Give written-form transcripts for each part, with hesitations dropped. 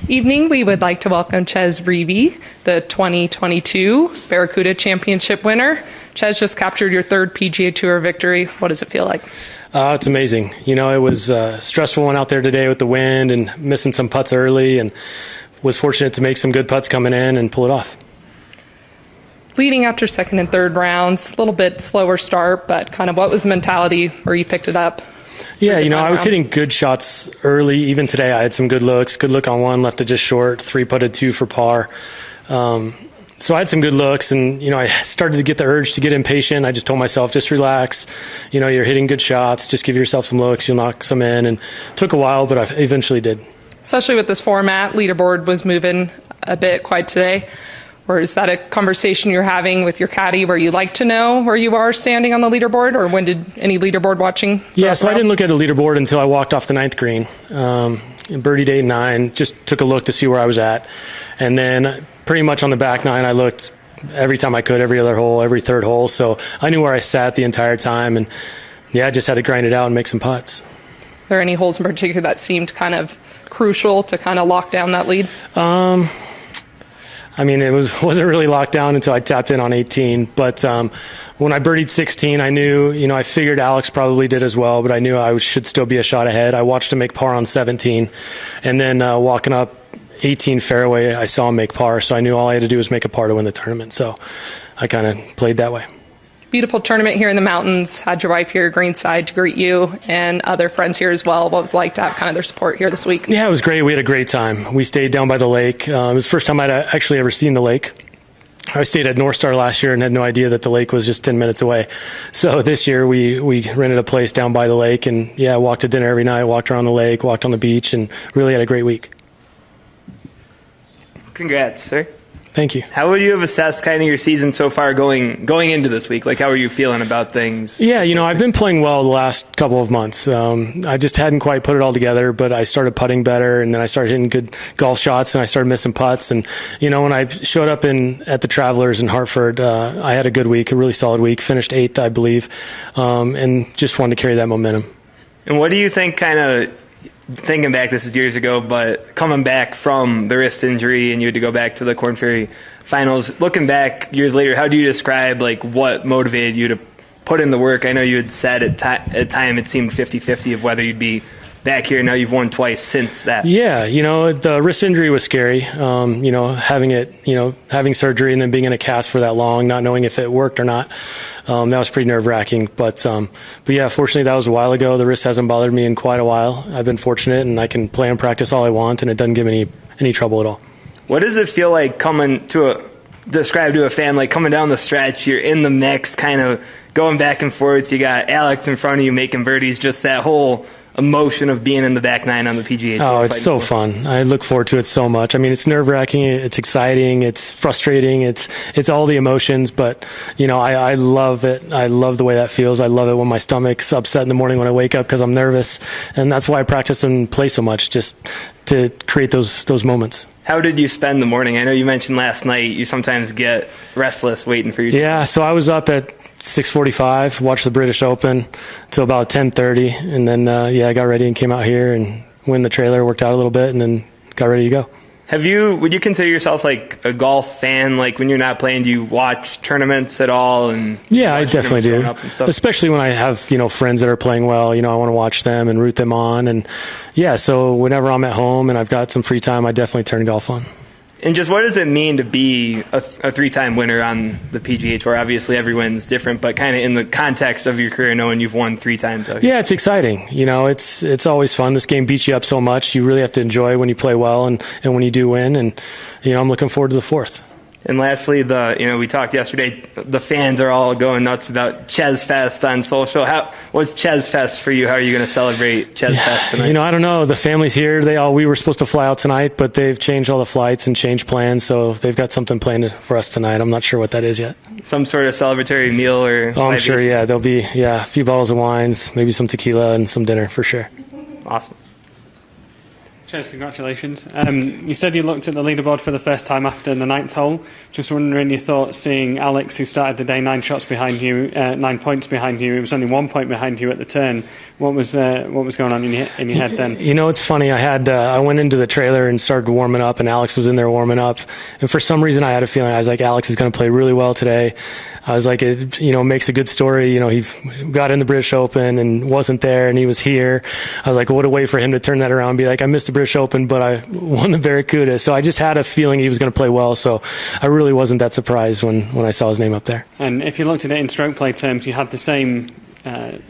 Evening, we would like to welcome Chez Reavie, the 2022 Barracuda Championship winner. Chez just captured your third PGA Tour victory. What does it feel like? It's amazing. You know, it was a stressful one out there today with the wind and missing some putts early, and was fortunate to make some good putts coming in and pull it off. Leading after second and third rounds, a little bit slower start, but kind of what was the mentality where you picked it up? Yeah, you know, I was hitting good shots early. Even today, I had some good looks. Good look on one, left it just short, 3-putted 2 for par. So I had some good looks, and, you know, I started to get the urge to get impatient. I just told myself, just relax. You know, you're hitting good shots. Just give yourself some looks. You'll knock some in. And it took a while, but I eventually did. Especially with this format, leaderboard was moving a bit quite today. Or is that a conversation you're having with your caddy where you like to know where you are standing on the leaderboard? Or when did any leaderboard watching? Yeah, so I didn't look at a leaderboard until I walked off the 9th green. Birdied 8 and 9, just took a look to see where I was at. And then pretty much on the back 9, I looked every time I could, every other hole, every third hole. So I knew where I sat the entire time. And, yeah, I just had to grind it out and make some putts. Are there any holes in particular that seemed kind of crucial to kind of lock down that lead? I mean, it wasn't really locked down until I tapped in on 18. But when I birdied 16, I knew, you know, I figured Alex probably did as well, but I knew I should still be a shot ahead. I watched him make par on 17. And then walking up 18 fairway, I saw him make par. So I knew all I had to do was make a par to win the tournament. So I kind of played that way. Beautiful tournament here in the mountains. Had your wife here greenside to greet you and other friends here as well. What was it like to have kind of their support here this week? Yeah, it was great. We had a great time. We stayed down by the lake. It was the first time I'd actually ever seen the lake. I stayed at North Star last year and had no idea that the lake was just 10 minutes away. So this year we rented a place down by the lake, and yeah, walked to dinner every night, walked around the lake, walked on the beach, and really had a great week. Congrats, sir. Thank you. How would you have assessed kind of your season so far going into this week? Like, how are you feeling about things? Yeah, you know, I've been playing well the last couple of months. I just hadn't quite put it all together, but I started putting better, and then I started hitting good golf shots, and I started missing putts. And, you know, when I showed up at the Travelers in Hartford, I had a good week, a really solid week, finished 8th, I believe, and just wanted to carry that momentum. And what do you think kind of, thinking back, this is years ago, but coming back from the wrist injury and you had to go back to the Korn Ferry finals, looking back years later, how do you describe like what motivated you to put in the work? I know you had said at time it seemed 50-50 of whether you'd be back here. Now you've won twice since that. Yeah, you know, the wrist injury was scary. You know, having surgery and then being in a cast for that long, not knowing if it worked or not. That was pretty nerve-wracking. But yeah, fortunately that was a while ago. The wrist hasn't bothered me in quite a while. I've been fortunate, and I can play and practice all I want, and it doesn't give me any trouble at all. What does it feel like describe to a fan, like coming down the stretch, you're in the mix, kind of going back and forth, you got Alex in front of you making birdies, just that whole emotion of being in the back 9 on the PGA Tour? Oh, it's so fun. I look forward to it so much. I mean, it's nerve-wracking, it's exciting, it's frustrating, it's all the emotions, but, you know, I love it. I love the way that feels. I love it when my stomach's upset in the morning when I wake up because I'm nervous, and that's why I practice and play so much, just to create those moments. How did you spend the morning? I know you mentioned last night you sometimes get restless waiting for your team. Yeah, so I was up at 6:45, watched the British Open till about 10:30, and then I got ready and came out here and went in the trailer, worked out a little bit, and then got ready to go. Would you consider yourself like a golf fan? Like when you're not playing, do you watch tournaments at all? And yeah, I definitely do. Especially when I have, you know, friends that are playing well. You know, I want to watch them and root them on. And yeah, so whenever I'm at home and I've got some free time, I definitely turn golf on. And just what does it mean to be a 3-time winner on the PGA Tour? Obviously, every win's different, but kind of in the context of your career, knowing you've won 3 times. Yeah, it's exciting. You know, it's always fun. This game beats you up so much. You really have to enjoy when you play well and when you do win. And, you know, I'm looking forward to the 4th. And lastly, we talked yesterday, the fans are all going nuts about Chez Fest on social. What's Chez Fest for you? How are you going to celebrate Chez Fest tonight? You know, I don't know. The family's here. We were supposed to fly out tonight, but they've changed all the flights and changed plans, so they've got something planned for us tonight. I'm not sure what that is yet. Some sort of celebratory meal or... Oh, I'm sure, yeah. There'll be, a few bottles of wines, maybe some tequila and some dinner for sure. Awesome. Cheers, congratulations. You said you looked at the leaderboard for the first time after the 9th hole. Just wondering your thoughts seeing Alex, who started the day 9 shots behind you, 9 points behind you. It was only 1 point behind you at the turn. What was going on in your head then? You know, it's funny. I went into the trailer and started warming up, and Alex was in there warming up. And for some reason, I had a feeling I was like, Alex is going to play really well today. I was like, it, makes a good story. He got in the British Open and wasn't there, and he was here. I was like, what a way for him to turn that around and be like, I missed the British Open, but I won the Barracuda. So I just had a feeling he was going to play well. So I really wasn't that surprised when I saw his name up there. And if you looked at it in stroke play terms, you had the same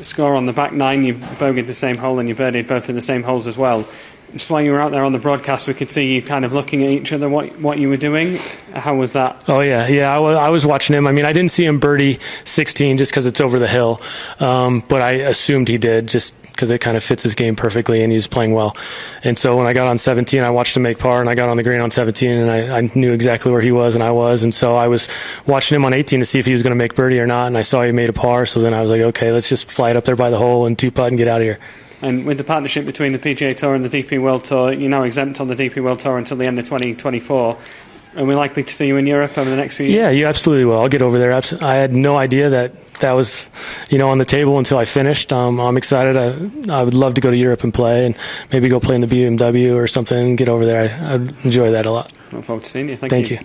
score on the back 9. You bogeyed the same hole and you birdied both of the same holes as well. Just while you were out there on the broadcast, we could see you kind of looking at each other, what you were doing. How was that? Oh, yeah. I was watching him. I mean, I didn't see him birdie 16 just because it's over the hill, but I assumed he did just because it kind of fits his game perfectly and he's playing well. And so when I got on 17, I watched him make par, and I got on the green on 17, and I knew exactly where he was and I was. And so I was watching him on 18 to see if he was going to make birdie or not, and I saw he made a par. So then I was like, okay, let's just fly it up there by the hole and 2-putt and get out of here. And with the partnership between the PGA Tour and the DP World Tour, you're now exempt on the DP World Tour until the end of 2024. Are we likely to see you in Europe over the next few years? Yeah, you absolutely will. I'll get over there. I had no idea that was, on the table until I finished. I'm excited. I would love to go to Europe and play, and maybe go play in the BMW or something and get over there. I'd enjoy that a lot. Look forward to seeing you. Thank you.